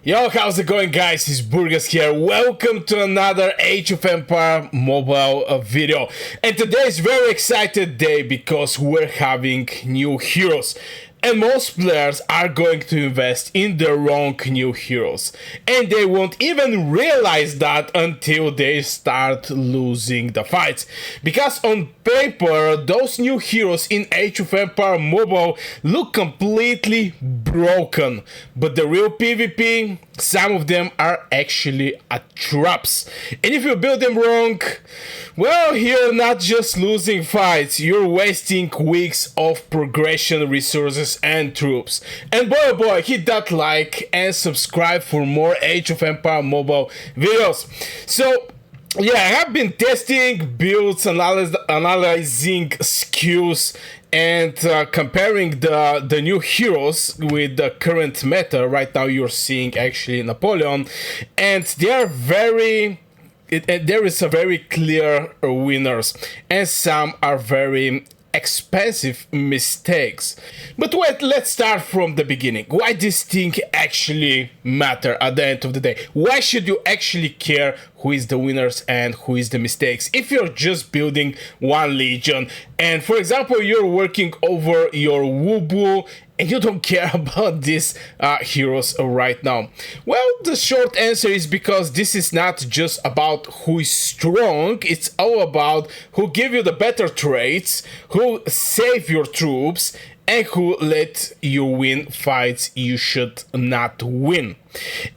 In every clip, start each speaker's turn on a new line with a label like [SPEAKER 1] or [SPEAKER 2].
[SPEAKER 1] Yo, how's it going, guys? It's Burgers here. Welcome to another Age of Empire mobile video. And today is a very excited day because we're having new heroes. And most players are going to invest in the wrong new heroes. And they won't even realize that until they start losing the fights. Because on paper, those new heroes in Age of Empire mobile look completely broken. But the real PvP, some of them are actually traps. And if you build them wrong, well, you're not just losing fights, you're wasting weeks of progression resources and troops. And boy oh boy, hit that like and subscribe for more Age of Empire mobile videos. So yeah, I have been testing builds, analyzing skills, and comparing the new heroes with the current meta. Right now you're seeing actually Napoleon, and they are there is a very clear winners, and some are very expensive mistakes. But wait, let's start from the beginning. Why this thing actually matter at the end of the day? Why should you actually care who is the winners and who is the mistakes if you're just building one legion and, for example, you're working over your Wubu and you don't care about these heroes right now? Well, the short answer is because this is not just about who is strong, it's all about who give you the better traits, who save your troops, and who let you win fights you should not win.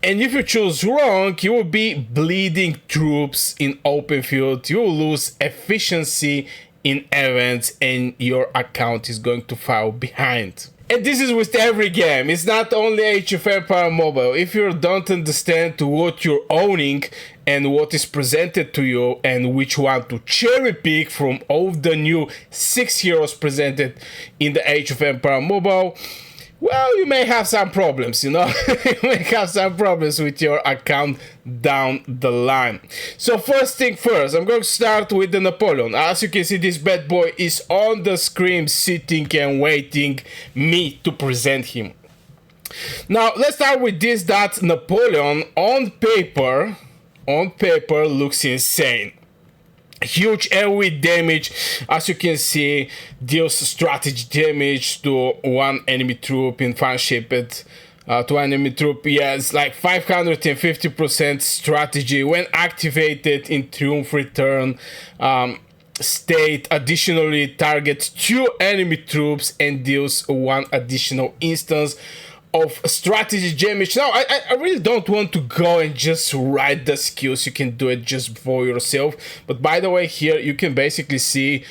[SPEAKER 1] And if you choose wrong, you will be bleeding troops in open field, you will lose efficiency in events, and your account is going to fall behind. And this is with every game, it's not only Age of Empire Mobile. If you don't understand what you're owning and what is presented to you and which one to cherry pick from all the new 6 heroes presented in the Age of Empire Mobile, well, you may have some problems, you know. You may have some problems with your account down the line. So first thing first, I'm going to start with the Napoleon. As you can see, this bad boy is on the screen sitting and waiting me to present him. Now let's start with this, that Napoleon on paper looks insane. Huge AoE damage, as you can see, deals strategy damage to one enemy troop in fan shaped to enemy troop. Yeah, it's like 550% strategy when activated in Triumph Return state. Additionally, targets 2 enemy troops and deals 1 additional instance of strategy damage. Now, I really don't want to go and just write the skills. You can do it just for yourself. But by the way, here you can basically see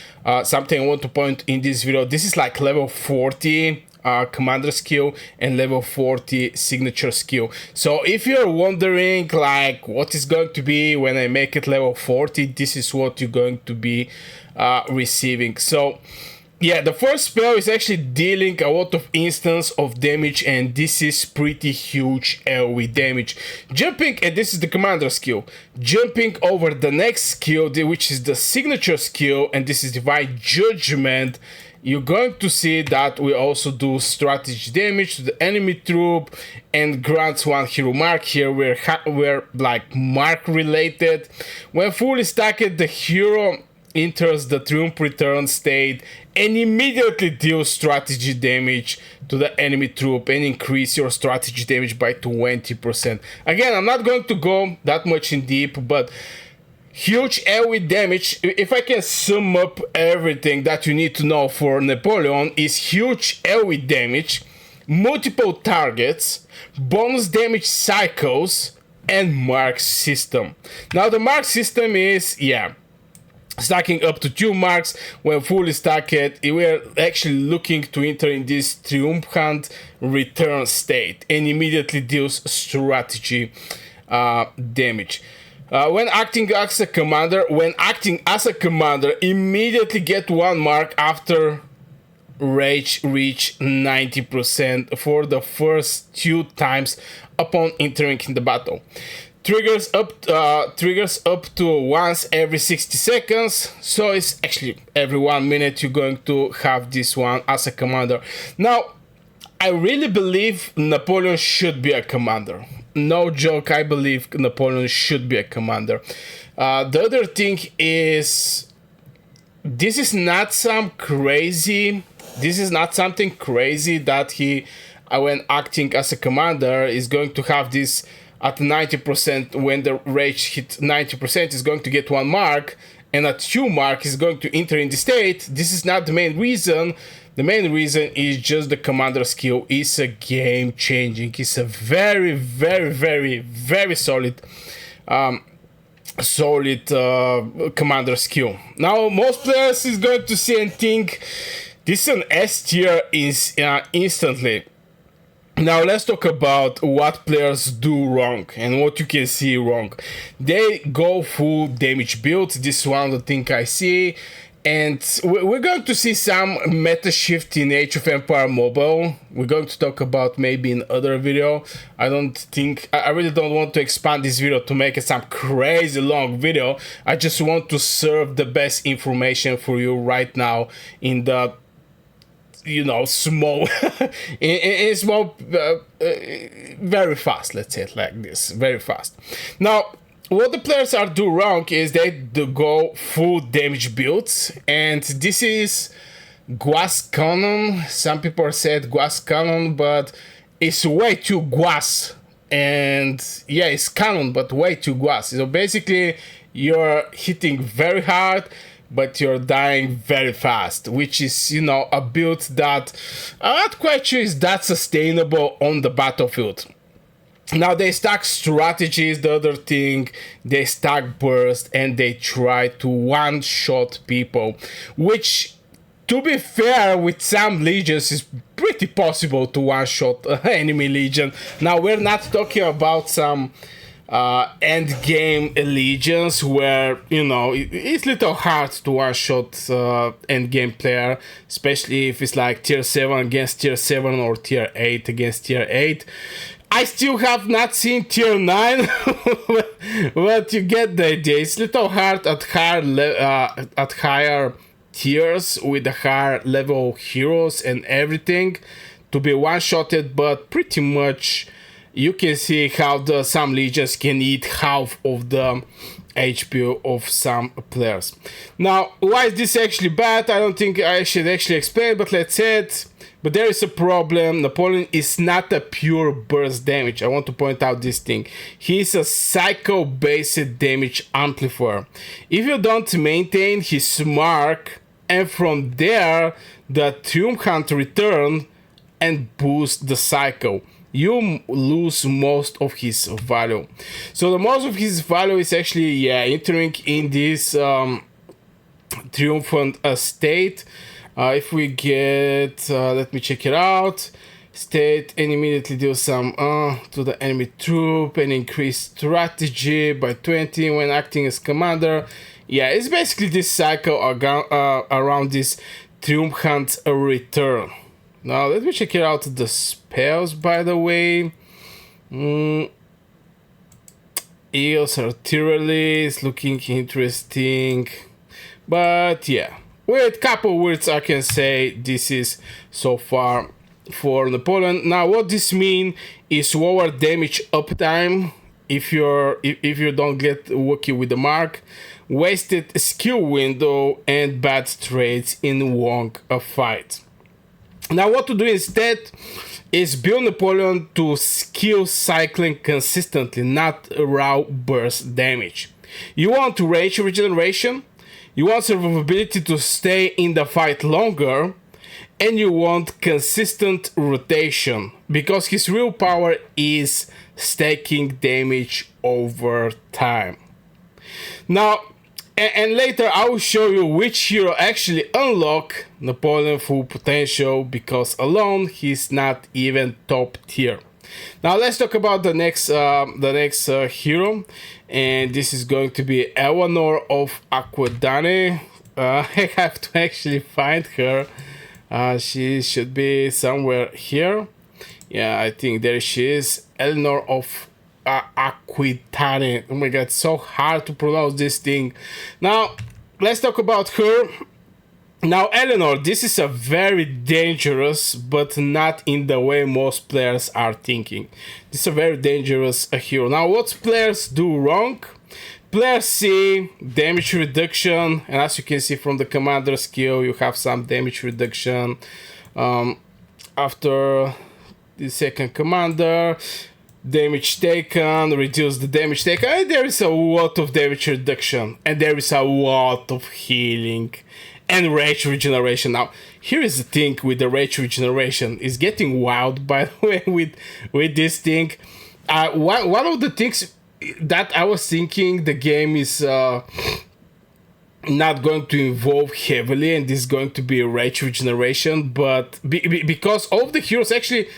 [SPEAKER 1] something I want to point in this video. This is like level 40 commander skill and level 40 signature skill. So if you're wondering like what is going to be when I make it level 40, this is what you're going to be receiving. So yeah, the first spell is actually dealing a lot of instance of damage, and this is pretty huge AoE damage. Jumping, and this is the commander skill, jumping over the next skill, which is the signature skill, and this is Divine Judgment, you're going to see that we also do strategy damage to the enemy troop and grants 1 hero mark. Here we're like mark related. When fully stacked, the hero enters the Triumph Return state and immediately deals strategy damage to the enemy troop and increase your strategy damage by 20%. Again, I'm not going to go that much in deep, but huge AoE damage. If I can sum up everything that you need to know for Napoleon, is huge AoE damage, multiple targets, bonus damage cycles, and mark system. Now the mark system is, yeah, stacking up to 2 marks. When fully stacked, we're actually looking to enter in this triumphant return state and immediately deals strategy damage. When acting as a commander, immediately get 1 mark after rage reach 90% for the first 2 times upon entering in the battle. Triggers up to once every 60 seconds, so it's actually every 1 minute you're going to have this one as a commander. Now, I really believe Napoleon should be a commander. no joke, I believe Napoleon should be a commander. The other thing is, this is not something crazy that he, when acting as a commander, is going to have this at 90%. When the rage hit 90%, is going to get 1 mark, and at 2 mark is going to enter in the state. This is not the main reason. The main reason is just the commander skill is a game changing. It's a very, very, very, very solid commander skill. Now most players is going to see and think this is an S tier is instantly. Now let's talk about what players do wrong and what you can see wrong. They go full damage builds. This is one of the things I see. And we're going to see some meta shift in Age of Empire Mobile. We're going to talk about maybe in other video. I really don't want to expand this video to make it some crazy long video. I just want to serve the best information for you right now in the, you know, small, in small, very fast, let's say it like this, very fast. Now, what the players are do wrong is they do go full damage builds, and this is Guas Cannon. Some people said Guas Cannon, but it's way too Guas. And yeah, it's Cannon, but way too Guas. So basically, you're hitting very hard, but you're dying very fast, which is, you know, a build that I'm not quite sure is that sustainable on the battlefield. Now they stack strategies, the other thing, they stack burst, and they try to one-shot people, which, to be fair, with some legions is pretty possible to one-shot enemy legion. Now we're not talking about some end game legions where, you know, it's little hard to one-shot end game player, especially if it's like tier 7 against tier 7 or tier 8 against tier 8. I still have not seen tier 9, but you get the idea. It's little hard at higher tiers with the higher level heroes and everything to be one-shotted, but pretty much you can see how some legions can eat half of the HP of some players. Now, why is this actually bad? I don't think I should actually explain, but let's say it. But there is a problem. Napoleon is not a pure burst damage. I want to point out this thing. He is a cycle-based damage amplifier. If you don't maintain his mark, and from there, the Triumphant return and boost the cycle, you lose most of his value. So the most of his value is actually, yeah, entering in this triumphant state. If we get, let me check it out, state, and immediately do some to the enemy troop and increase strategy by 20 when acting as commander. Yeah, it's basically this cycle around this triumphant return. Now let me check it out, the spells, by the way. Eos artillery is looking interesting, but yeah, with a couple words I can say this is so far for Napoleon. Now what this means is lower damage uptime if you don't get lucky with the mark, wasted skill window, and bad trades in long fight. Now what to do instead is build Napoleon to skill cycling consistently, not raw burst damage. You want range regeneration, you want survivability to stay in the fight longer, and you want consistent rotation, because his real power is stacking damage over time. Now, and later I will show you which hero actually unlock Napoleon full potential, because alone he's not even top tier. Now let's talk about the next hero, and this is going to be Eleanor of Aquedane. I have to actually find her. She should be somewhere here. Yeah, I think there she is, Eleanor of Aquitane. Oh my god, so hard to pronounce this thing. Now let's talk about her. Now, Eleanor, this is a very dangerous, but not in the way most players are thinking. This is a very dangerous hero. Now, what players do wrong? Players see damage reduction, and as you can see from the commander skill, you have some damage reduction after the second commander. Damage taken, reduce the damage taken, and there is a lot of damage reduction, and there is a lot of healing and rage regeneration. Now, here is the thing with the rage regeneration. It's getting wild, by the way, with this thing. One of the things that I was thinking the game is not going to involve heavily, and this is going to be rage regeneration, but because all of the heroes actually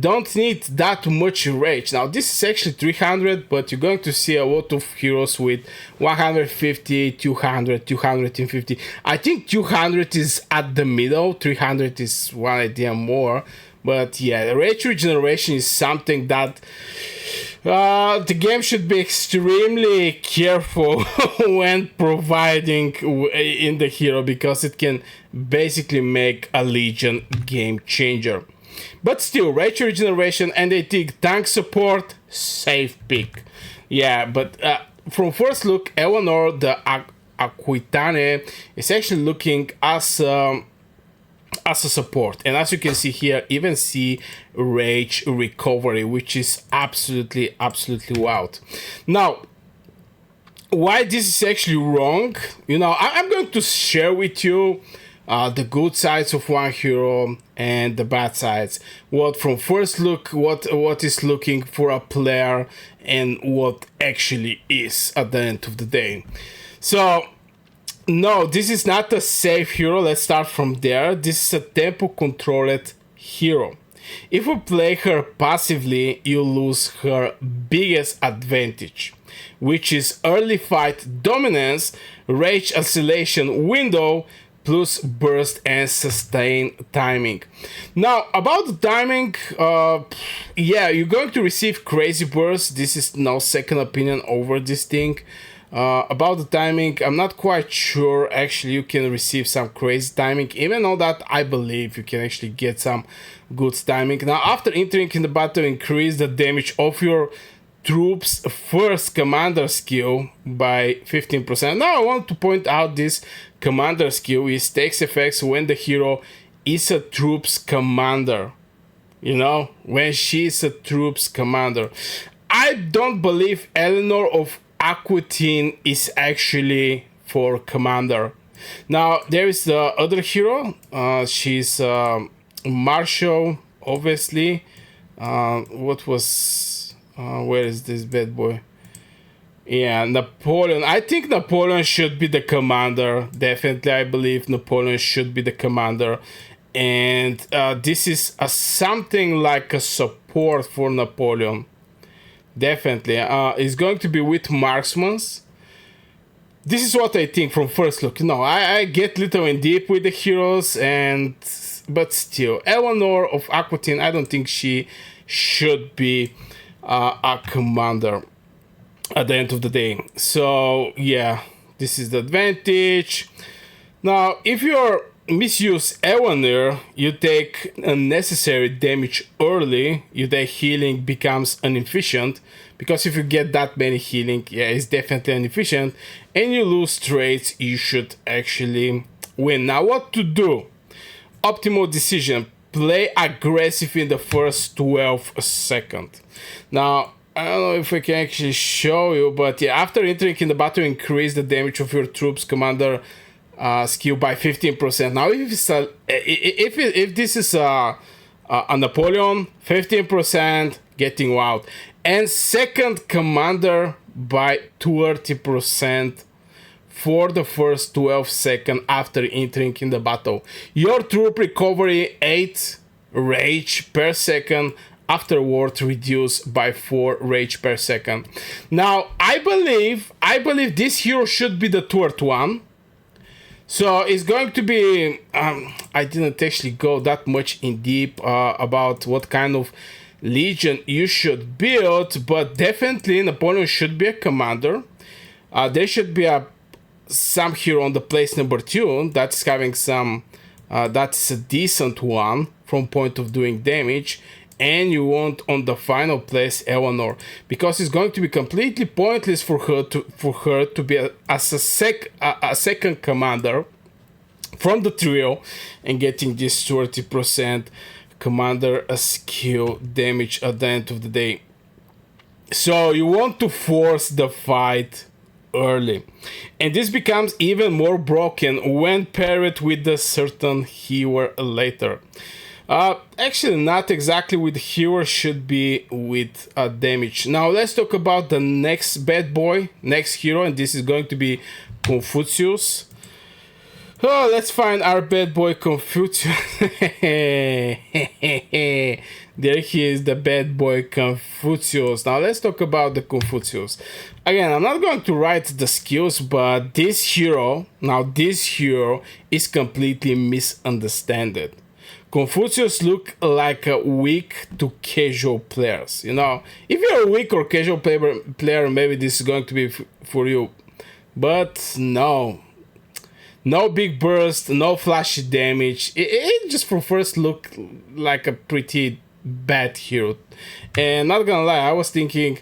[SPEAKER 1] don't need that much rage. Now this is actually 300, but you're going to see a lot of heroes with 150, 200, 250. I think 200 is at the middle, 300 is one idea more. But yeah, the rage regeneration is something that the game should be extremely careful when providing in the hero, because it can basically make a Legion game changer. But still, rage regeneration, and they think tank support, safe pick. Yeah, but from first look, Eleanor the Aquitane is actually looking as a support, and as you can see here, even see rage recovery, which is absolutely wild. Now, why this is actually wrong, you know, I'm going to share with you the good sides of one hero and the bad sides. What from first look, what is looking for a player, and what actually is at the end of the day. So, no, this is not a safe hero. Let's start from there. This is a tempo controlled hero. If you play her passively, you lose her biggest advantage, which is early fight dominance, rage acceleration window, plus burst and sustain timing. Now, about the timing, yeah, you're going to receive crazy burst. This is no second opinion over this thing. About the timing, I'm not quite sure. Actually, you can receive some crazy timing, even though that I believe you can actually get some good timing. Now, after entering in the battle, increase the damage of your troops first commander skill by 15%. Now, I want to point out this commander skill is takes effects when the hero is a troops commander. You know, when she is a troops commander. I don't believe Eleanor of Aquitaine is actually for commander. Now, there is the other hero. She's Marshall, obviously. What was... where is this bad boy? Yeah, Napoleon. I think Napoleon should be the commander. Definitely, I believe Napoleon should be the commander. And this is something like a support for Napoleon. Definitely. It's going to be with marksmans. This is what I think from first look. No, I get little and deep with the heroes, but still, Eleanor of Aquitaine, I don't think she should be a commander at the end of the day. So yeah, this is the advantage. Now, if you're misuse Eleanor, you take unnecessary damage early. Your healing becomes inefficient, because if you get that many healing, yeah, it's definitely inefficient, and you lose traits you should actually win. Now, what to do? Optimal decision: play aggressive in the first 12 seconds. Now, I don't know if I can actually show you, but yeah, after entering in the battle, increase the damage of your troops commander skill by 15%. Now, if this is a Napoleon, 15% getting wild, and second commander by 30% for the first 12 seconds after entering in the battle. Your troop recovery 8 rage per second. Afterward, reduced by 4 rage per second. Now, I believe this hero should be the third one. So it's going to be, I didn't actually go that much in deep about what kind of legion you should build, but definitely Napoleon should be a commander. There should be a some hero on the place number 2 that's having some that's a decent one from point of doing damage, and you want on the final place Eleanor, because it's going to be completely pointless for her to be a second commander from the trio and getting this 30% commander skill damage at the end of the day. So you want to force the fight early, and this becomes even more broken when paired with a certain hero later. Actually, not exactly with hero, should be with damage. Now let's talk about the next bad boy, next hero, and this is going to be Confucius. Oh, let's find our bad boy Confucius. There he is, the bad boy Confucius. Now let's talk about the Confucius. Again, I'm not going to write the skills, but this hero is completely misunderstood. Confucius look like a weak to casual players. You know, if you're a weak or casual player, maybe this is going to be for you. But no. No big burst, no flashy damage. It just for first look like a pretty bad hero. And not gonna lie, I was thinking,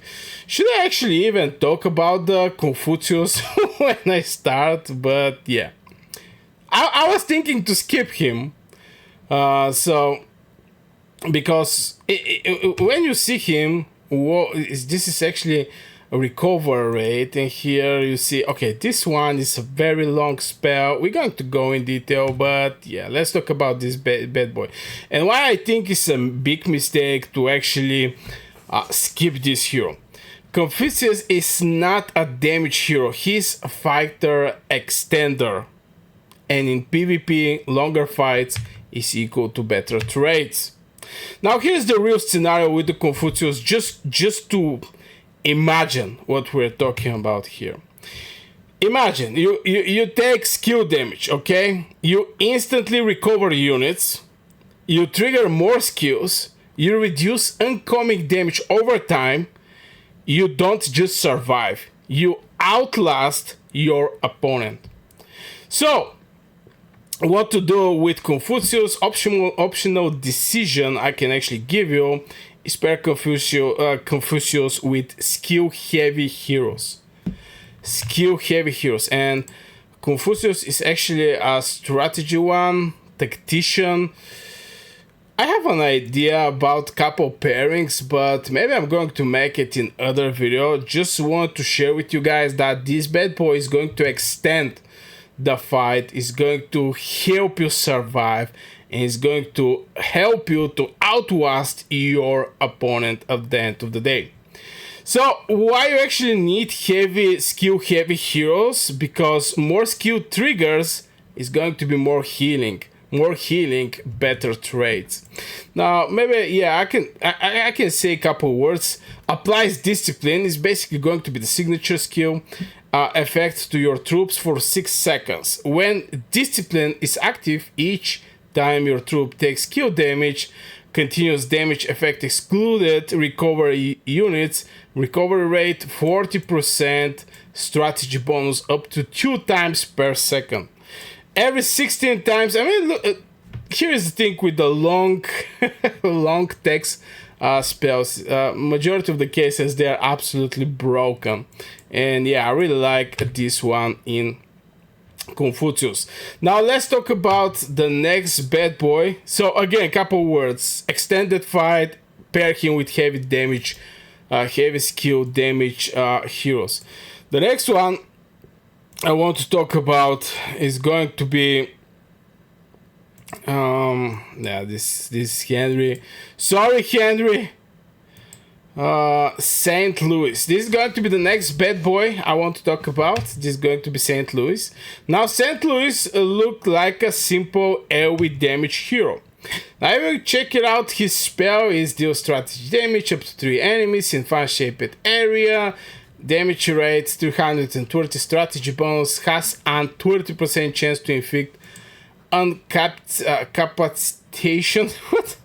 [SPEAKER 1] should I actually even talk about the Confucius when I start? But yeah, I was thinking to skip him. So because when you see him, this is actually a recover rate, and here you see, okay, this one is a very long spell. We're going to go in detail, but yeah, let's talk about this bad boy and why I think it's a big mistake to actually skip this hero. Confucius is not a damage hero, he's a fighter extender, and in PvP longer fights is equal to better traits. Now here's the real scenario with the Confucius, just to imagine what we're talking about here. Imagine you take skill damage, okay? You instantly recover units, you trigger more skills, you reduce incoming damage over time, you don't just survive, you outlast your opponent. So, what to do with Confucius? Optional decision I can actually give you is pair Confucius with skill-heavy heroes. Skill-heavy heroes. And Confucius is actually a strategy one, tactician. I have an idea about couple pairings, but maybe I'm going to make it in other video. Just want to share with you guys that this bad boy is going to extend the fight, is going to help you survive, and is going to help you to outlast your opponent at the end of the day. So why you actually need skill-heavy heroes? Because more skill triggers is going to be more healing, better traits. Now maybe, yeah, I can say a couple words. Applies discipline is basically going to be the signature skill effect to your troops for 6 seconds. When discipline is active, each time your troop takes skill damage, continuous damage effect excluded, recovery units, recovery rate 40%, strategy bonus up to 2 times per second. Every 16 times, I mean, look, here is the thing with the long text spells. Majority of the cases, they are absolutely broken. And yeah, I really like this one in Confucius. Now let's talk about the next bad boy. So again, couple words. Extended fight, pair him with heavy damage, heavy skill damage heroes. The next one I want to talk about is going to be this Henry. Sorry, Henry. St. Louis. This is going to be the next bad boy I want to talk about. This is going to be St. Louis. Now, St. Louis looked like a simple AoE damage hero. Now, if you check it out, his spell is deal strategy damage up to 3 enemies in fan-shaped area. Damage rate 330 strategy bonus, has a 30% chance to inflict incapacitation. What?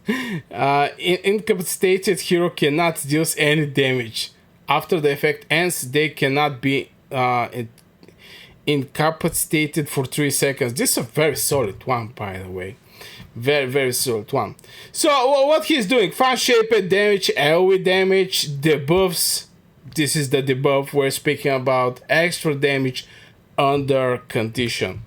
[SPEAKER 1] Incapacitated hero cannot deal any damage. After the effect ends, they cannot be incapacitated for 3 seconds. This is a very solid one, by the way. Very, very solid one. So what he's doing: fan shaped damage, AoE damage, debuffs. This is the debuff we're speaking about. Extra damage under condition.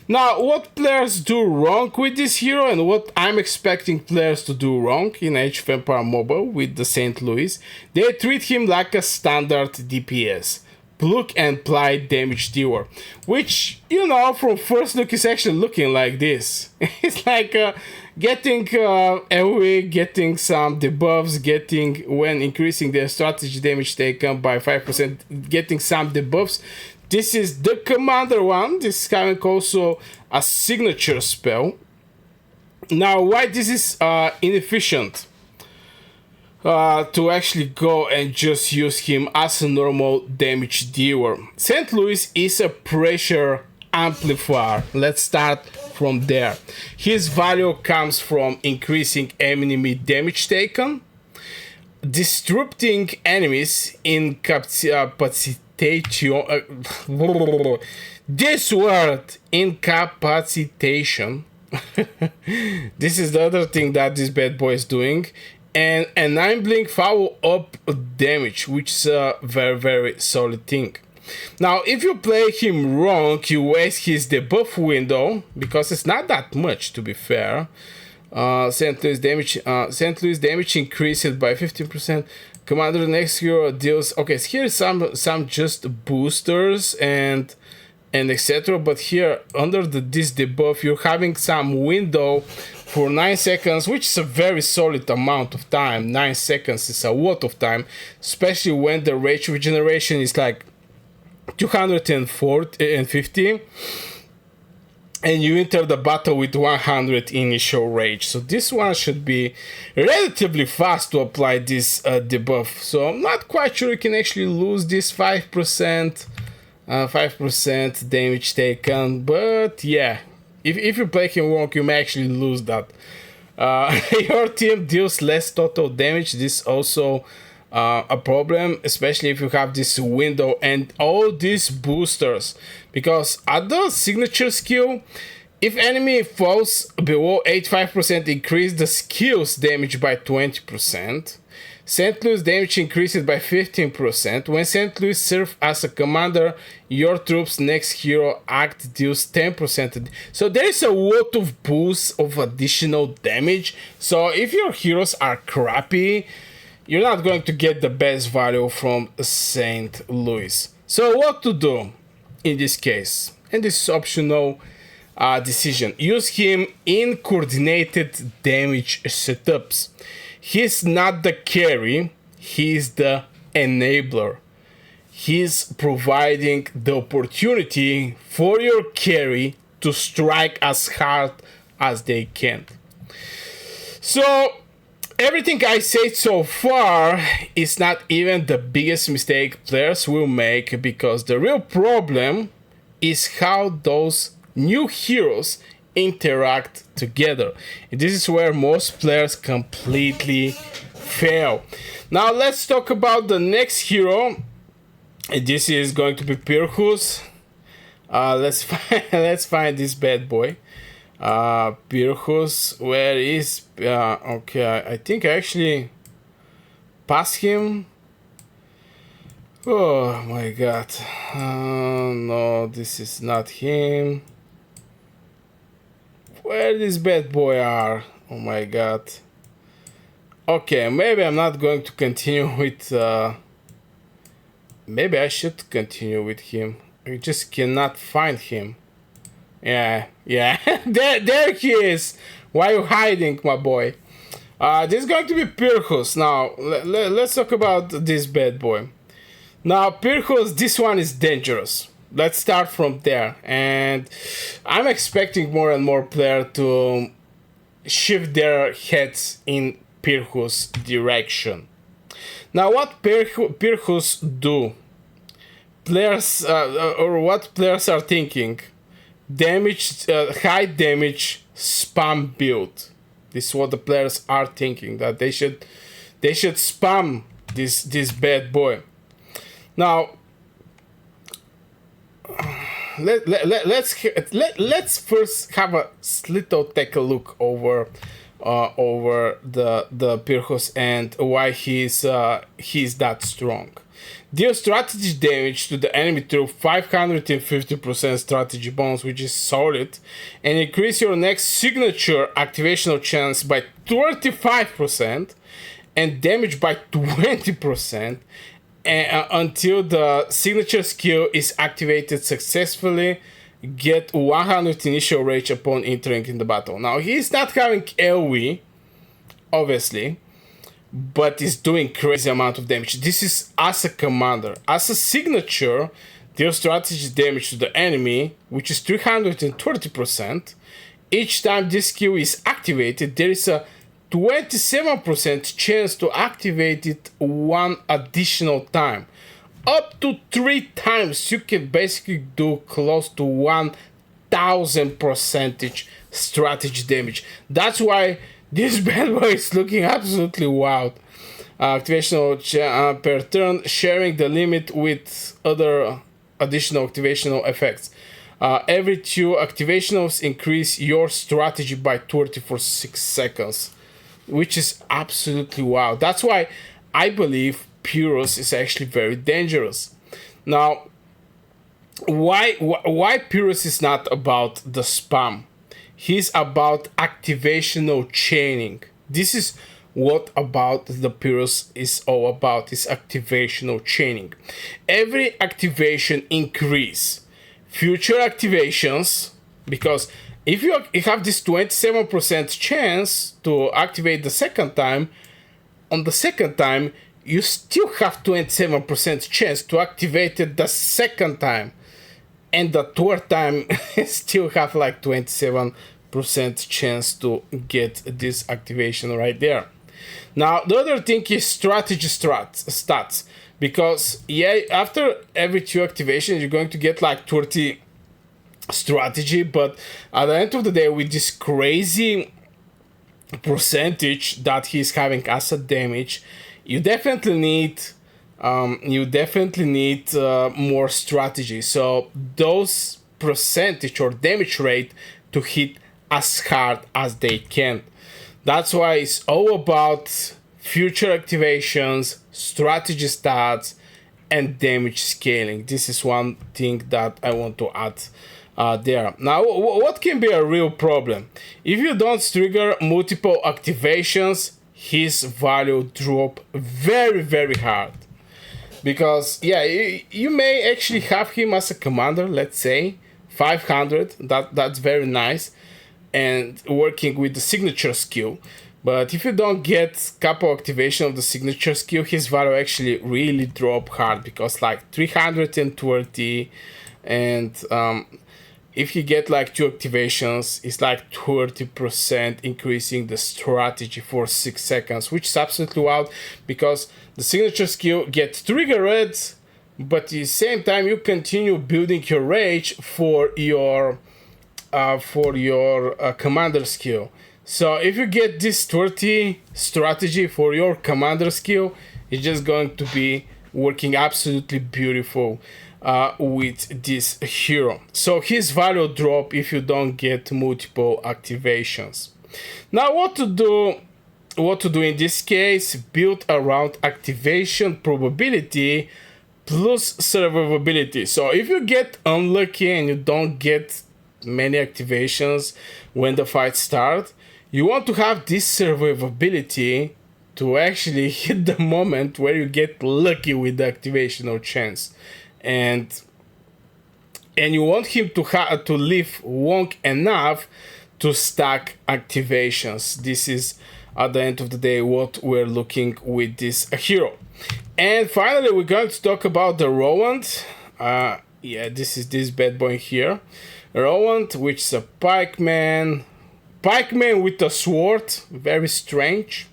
[SPEAKER 1] Now, what players do wrong with this hero, and what I'm expecting players to do wrong in Age of Empire Mobile with the St. Louis: they treat him like a standard DPS, plug and play damage dealer, which, you know, from first look is actually looking like this. It's like getting AoE, getting some debuffs, getting, when increasing their strategy damage taken by 5%, getting some debuffs. This is the commander one. This is having also a signature spell. Now, why this is inefficient to actually go and just use him as a normal damage dealer. St. Louis is a pressure amplifier. Let's start from there. His value comes from increasing enemy damage taken, disrupting enemies in incapacitation. This word, incapacitation. This is the other thing that this bad boy is doing. And enabling follow-up damage, which is a very, very solid thing. Now, if you play him wrong, you waste his debuff window, because it's not that much, to be fair. St. Louis damage increased by 15%. Commander next hero deals. Okay, so here's some just boosters and etc. But here under this debuff, you're having some window for 9 seconds, which is a very solid amount of time. 9 seconds is a lot of time, especially when the rage regeneration is like 250, and you enter the battle with 100 initial rage. So this one should be relatively fast to apply this debuff. So I'm not quite sure you can actually lose this 5% damage taken, but yeah, if you play him wrong, you may actually lose that. Your team deals less total damage. This is also a problem, especially if you have this window and all these boosters, because at the signature skill, if enemy falls below 85%, increase the skill's damage by 20%. St. Louis damage increases by 15%. When St. Louis serves as a commander, your troops' next hero act deals 10%. So there is a lot of boost of additional damage. So if your heroes are crappy, you're not going to get the best value from St. Louis. So what to do in this case? And this is optional decision. Use him in coordinated damage setups. He's not the carry, he's the enabler. He's providing the opportunity for your carry to strike as hard as they can. So everything I said so far is not even the biggest mistake players will make, because the real problem is how those new heroes interact together. And this is where most players completely fail. Now let's talk about the next hero. And this is going to be Pyrrhus. Let's find this bad boy. Pyrrhus, where is okay, I think I actually passed him. Oh my god. No, this is not him. Where this bad boy are? Oh my god. Okay, maybe I'm not going to continue with maybe I should continue with him. I just cannot find him. Yeah. there he is. Why are you hiding, my boy? This is going to be Pyrrhus. Now let's talk about this bad boy. Now Pyrrhus, this one is dangerous. Let's start from there, and I'm expecting more and more players to shift their heads in Pyrrhus direction. Now, what Pyrrhus do? Players or what players are thinking? Damage, high damage spam build. This is what the players are thinking, that they should spam this bad boy. Now, let's first have a little take a look over the Pyrrhus and why he's that strong. Deal strategy damage to the enemy through 550% strategy bonus, which is solid, and increase your next signature activational chance by 35% and damage by 20% until the signature skill is activated successfully. Get 100 initial rage upon entering in the battle. Now he's not having AoE, obviously, but he's doing crazy amount of damage. This is as a commander. As a signature, deal strategy damage to the enemy, which is 330%. Each time this skill is activated, there is a 27% chance to activate it one additional time. Up to 3 times, you can basically do close to 1000% strategy damage. That's why this bad boy is looking absolutely wild. Activational per turn, sharing the limit with other additional activational effects. Every 2 activationals increase your strategy by 30 for 6 seconds, which is absolutely wild. That's why I believe Pyrrhus is actually very dangerous. Now, why Pyrrhus is not about the spam? He's about activational chaining. This is what about the Pyrrhus is all about, is activational chaining. Every activation increase future activations, because if you have this 27% chance to activate the second time, on the second time you still have 27% chance to activate it the second time, and the third time still have like 27% chance to get this activation right there. Now the other thing is strategy stats, because after every 2 activations you're going to get like 30 strategy, but at the end of the day, with this crazy percentage that he's having as a damage, you definitely need more strategy, so those percentage or damage rate to hit as hard as they can. That's why it's all about future activations, strategy stats, and damage scaling. This is one thing that I want to add there. Now, what can be a real problem? If you don't trigger multiple activations, his value drop very, very hard. Because, you may actually have him as a commander, let's say, 500, that's very nice, and working with the signature skill. But if you don't get couple activation of the signature skill, his value actually really drop hard, because like 320, and if you get like 2 activations, it's like 30% increasing the strategy for 6 seconds, which is absolutely wild, because the signature skill gets triggered, but at the same time you continue building your rage for your commander skill. So if you get this 30 strategy for your commander skill, it's just going to be working absolutely beautiful with this hero. So his value drop if you don't get multiple activations. Now what to do in this case? Build around activation probability plus survivability. So if you get unlucky and you don't get many activations when the fight starts, you want to have this survivability to actually hit the moment where you get lucky with the activational chance, and you want him to live long enough to stack activations. This is at the end of the day what we're looking with this hero. And finally, we're going to talk about the Roland. This is this bad boy here, Roland, which is a pikeman with a sword. Very strange,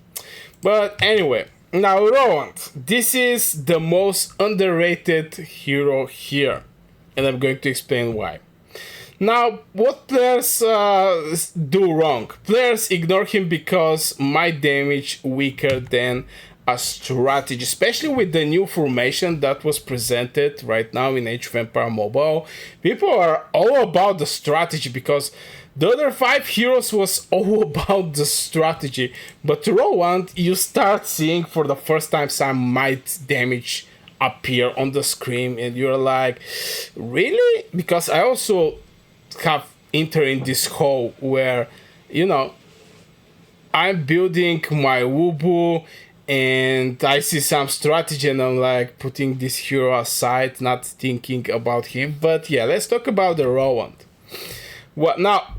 [SPEAKER 1] but anyway. Now Roland, this is the most underrated hero here, and I'm going to explain why. Now, what players do wrong? Players ignore him because my damage weaker than a strategy, especially with the new formation that was presented right now in Age of Empire Mobile. People are all about the strategy because the other 5 heroes was all about the strategy. But Roland, you start seeing for the first time some might damage appear on the screen, and you're like, really? Because I also have entered in this hole where, you know, I'm building my Wubu and I see some strategy and I'm like putting this hero aside, not thinking about him. But yeah, let's talk about the Roland. What now?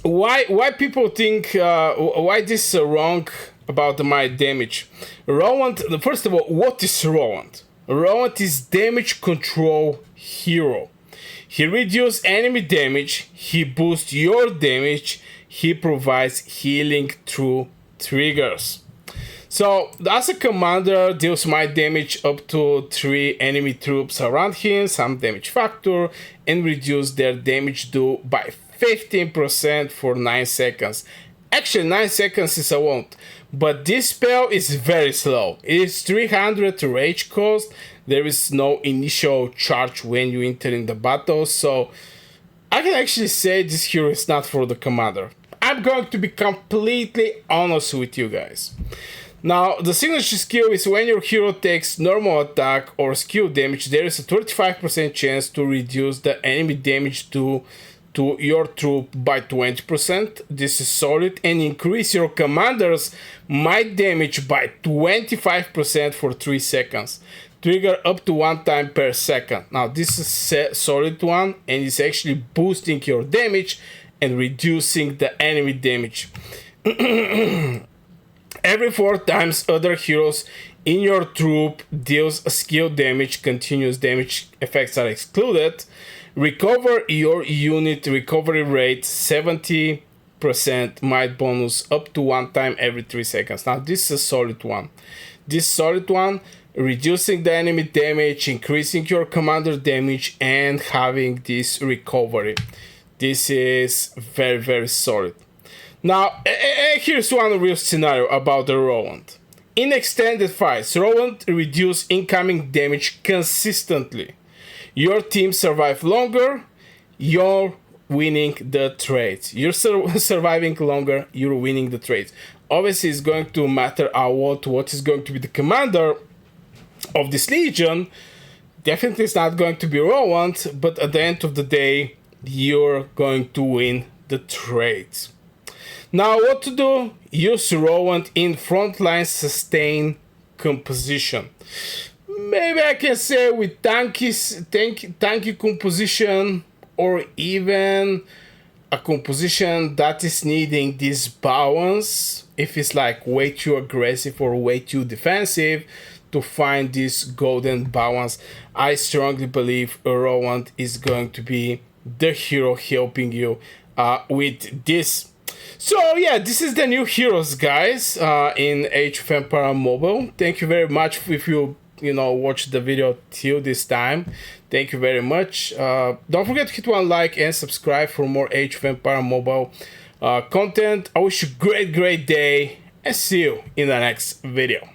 [SPEAKER 1] Why people think why this is wrong about my damage? Roland, first of all, what is Roland? Roland is damage control hero. He reduces enemy damage, he boosts your damage, he provides healing through triggers. So as a commander, deals might damage up to 3 enemy troops around him, some damage factor, and reduce their damage due by 15% for 9 seconds. Actually, 9 seconds is a lot, but this spell is very slow. It is 300 rage cost. There is no initial charge when you enter in the battle, so I can actually say this hero is not for the commander. I'm going to be completely honest with you guys. Now, the signature skill is when your hero takes normal attack or skill damage, there is a 35% chance to reduce the enemy damage to your troop by 20%. This is solid, and increase your commander's might damage by 25% for 3 seconds. Trigger up to 1 time per second. Now, this is a solid one, and it's actually boosting your damage and reducing the enemy damage. Every 4 times other heroes in your troop deals a skill damage, continuous damage effects are excluded. Recover your unit recovery rate 70% might bonus up to 1 time every 3 seconds. Now this is a solid one. This solid one, reducing the enemy damage, increasing your commander damage, and having this recovery. This is very, very solid. Now, here's one real scenario about the Roland. In extended fights, Roland reduces incoming damage consistently. Your team survive longer, you're winning the trades. You're surviving longer, you're winning the trades. Obviously, it's going to matter a lot what is going to be the commander of this legion. Definitely it's not going to be Roland, but at the end of the day, you're going to win the trades. Now, what to do? Use Roland in frontline sustain composition. Maybe I can say with tanky composition, or even a composition that is needing this balance. If it's like way too aggressive or way too defensive, to find this golden balance, I strongly believe Roland is going to be the hero helping you with this. So yeah, this is the new heroes, guys, in Age of Empire Mobile. Thank you very much if you watch the video till this time. Thank you very much. Don't forget to hit one like and subscribe for more Age of Empire Mobile content. I wish you a great day and see you in the next video.